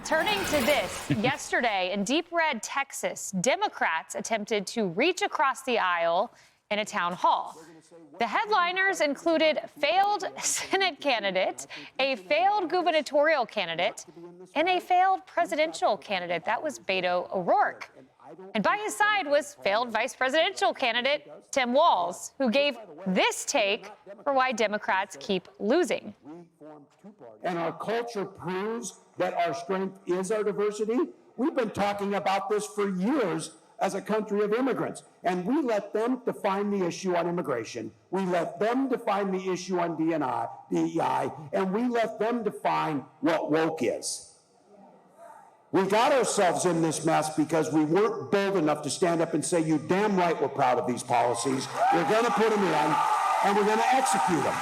Turning to this, yesterday in deep red Texas, Democrats attempted to reach across the aisle in a town hall. The headliners included failed Senate candidate, a failed gubernatorial candidate, and a failed presidential candidate. That was Beto O'Rourke. And by his side was failed vice presidential candidate Tim Walz, who gave this take for why Democrats keep losing. And our culture proves that our strength is our diversity. We've been talking about this for years as a country of immigrants, and we let them define the issue on immigration. We let them define the issue on DEI, and we let them define what woke is. We got ourselves in this mess because we weren't bold enough to stand up and say, you damn right we're proud of these policies. We're going to put them in, and we're going to execute them.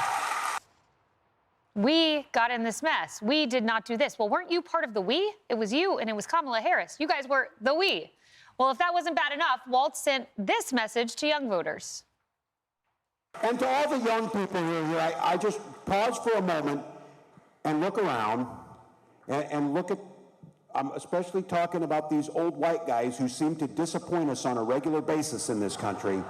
We got in this mess. We did not do this. Well, weren't you part of the we? It was you, and it was Kamala Harris. You guys were the we. Well, if that wasn't bad enough, Walz sent this message to young voters. And to all the young people who are here, I just pause for a moment and look around and look at, I'm especially talking about these old white guys who seem to disappoint us on a regular basis in this country.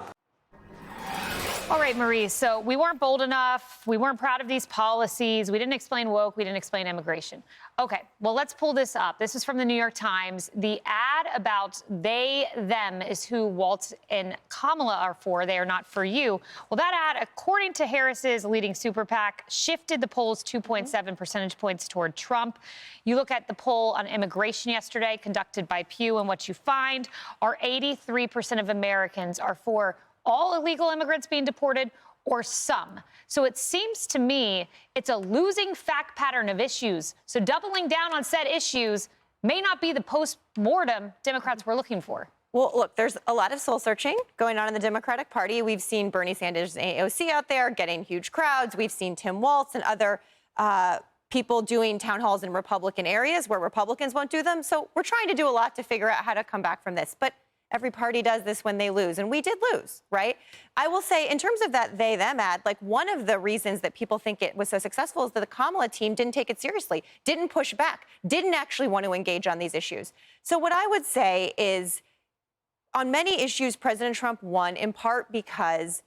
All right, Marie, so we weren't bold enough. We weren't proud of these policies. We didn't explain woke. We didn't explain immigration. Okay, well, let's pull this up. This is from the New York Times. The ad about they, them is who Walz and Kamala are for. They are not for you. Well, that ad, according to Harris's leading super PAC, shifted the polls 2.7 percentage points toward Trump. You look at the poll on immigration yesterday conducted by Pew, and what you find are 83% of Americans are for all illegal immigrants being deported or some. So it seems to me it's a losing fact pattern of issues. So doubling down on said issues may not be the post-mortem Democrats were looking for. Well, look, there's a lot of soul searching going on in the Democratic Party. We've seen Bernie Sanders and AOC out there getting huge crowds. We've seen Tim Walz and other people doing town halls in Republican areas where Republicans won't do them. So we're trying to do a lot to figure out how to come back from this. But every party does this when they lose, and we did lose, right? I will say, in terms of that they-them ad, like, one of the reasons that people think it was so successful is that the Kamala team didn't take it seriously, didn't push back, didn't actually want to engage on these issues. So what I would say is, on many issues, President Trump won in part because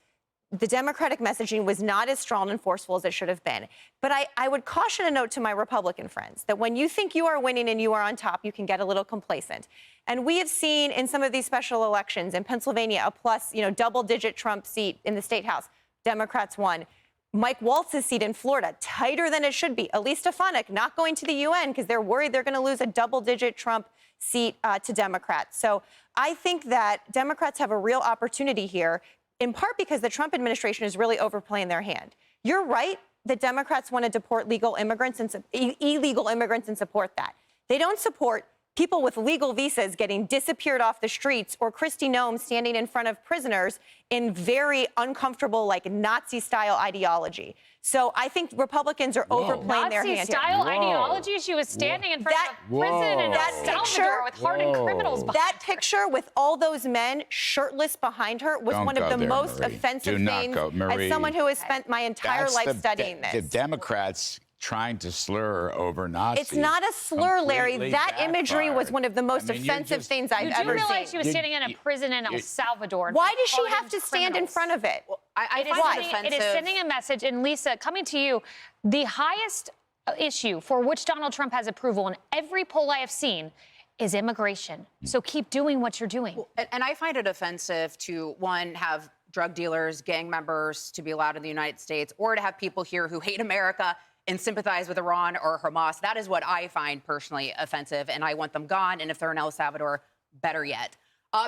the Democratic messaging was not as strong and forceful as it should have been. But I would caution a note to my Republican friends that when you think you are winning and you are on top, you can get a little complacent. And we have seen in some of these special elections in Pennsylvania, a plus, double-digit Trump seat in the state house. Democrats won. Mike Waltz's seat in Florida, tighter than it should be. Elise Stefanik not going to the UN because they're worried they're going to lose a double-digit Trump seat to Democrats. So I think that Democrats have a real opportunity here, in part because the Trump administration is really overplaying their hand. You're right that Democrats want to deport illegal immigrants and support that. They don't support people with legal visas getting disappeared off the streets, or Kristi Noem standing in front of prisoners in very uncomfortable, like, Nazi-style ideology. So I think Republicans are overplaying their hand here. Nazi-style ideology? She was standing in front of a prison in El Salvador with hardened criminals behind That picture with all those men shirtless behind her was one of the most offensive things. As someone who has spent my entire life studying this. The Democrats trying to slur over Nazis. It's not a slur, Larry. That imagery was one of the most offensive things I've ever seen. You do realize she was standing in a prison in El Salvador. Why does she have to stand in front of it? Well, it is sending a message. And Lisa, coming to you, the highest issue for which Donald Trump has approval in every poll I have seen is immigration. So keep doing what you're doing. And I find it offensive to, one, have drug dealers, gang members to be allowed in the United States, or to have people here who hate America and sympathize with Iran or Hamas. That is what I find personally offensive, and I want them gone. And if they're in El Salvador, better yet.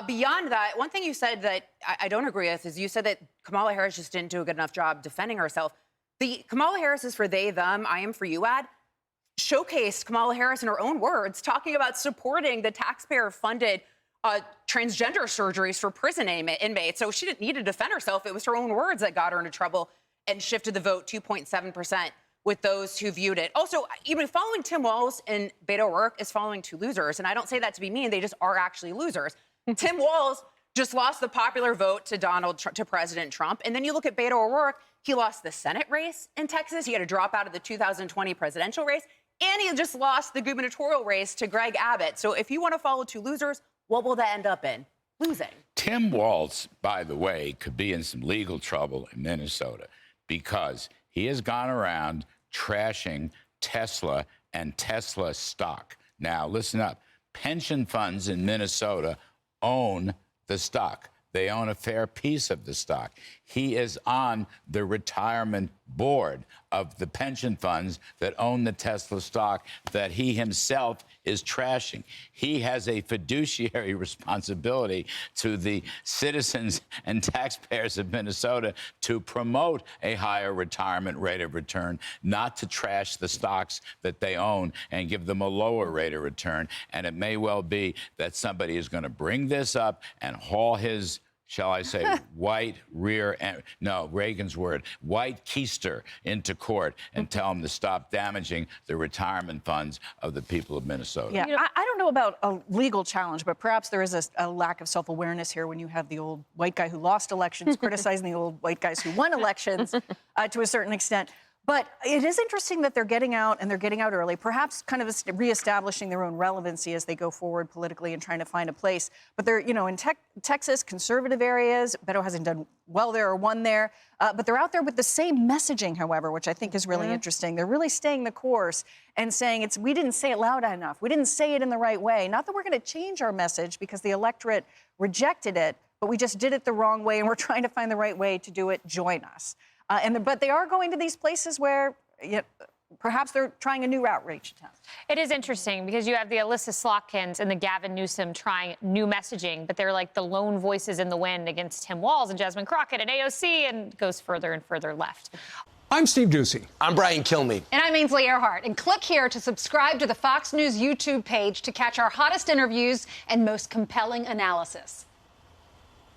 Beyond that, one thing you said that I don't agree with is you said that Kamala Harris just didn't do a good enough job defending herself. The Kamala Harris is for they, them, I am for you ad showcased Kamala Harris in her own words, talking about supporting the taxpayer-funded transgender surgeries for prison inmates. So she didn't need to defend herself. It was her own words that got her into trouble and shifted the vote 2.7%. with those who viewed it. Also, even following Tim Walz and Beto O'Rourke is following two losers. And I don't say that to be mean. They just are actually losers. Tim Walz just lost the popular vote to President Trump. And then you look at Beto O'Rourke, he lost the Senate race in Texas. He had to drop out of the 2020 presidential race. and he just lost the gubernatorial race to Greg Abbott. So if you want to follow two losers, what will that end up in? Losing. Tim Walz, by the way, could be in some legal trouble in Minnesota because he has gone around trashing Tesla and Tesla stock. Now, listen up. Pension funds in Minnesota own the stock. They own a fair piece of the stock. He is on the retirement board of the pension funds that own the Tesla stock that he himself is trashing. He has a fiduciary responsibility to the citizens and taxpayers of Minnesota to promote a higher retirement rate of return, not to trash the stocks that they own and give them a lower rate of return. And it may well be that somebody is going to bring this up and haul his, shall I say, white rear end, no, Reagan's word, white keister into court and tell him to stop damaging the retirement funds of the people of Minnesota. Yeah, I don't know about a legal challenge, but perhaps there is a lack of self-awareness here when you have the old white guy who lost elections criticizing the old white guys who won elections to a certain extent. But it is interesting that they're getting out, and they're getting out early, perhaps kind of reestablishing their own relevancy as they go forward politically and trying to find a place. But they're, you know, in Texas, conservative areas, Beto hasn't done well there or won there. But they're out there with the same messaging, however, which I think is really interesting. They're really staying the course and saying we didn't say it loud enough. We didn't say it in the right way. Not that we're going to change our message because the electorate rejected it, but we just did it the wrong way, and we're trying to find the right way to do it. Join us. But they are going to these places where perhaps they're trying a new outreach attempt. It is interesting because you have the Alyssa Slotkins and the Gavin Newsom trying new messaging, but they're like the lone voices in the wind against Tim Walz and Jasmine Crockett and AOC, and goes further and further left. I'm Steve Doocy. I'm Brian Kilmeade. And I'm Ainsley Earhart. And click here to subscribe to the Fox News YouTube page to catch our hottest interviews and most compelling analysis.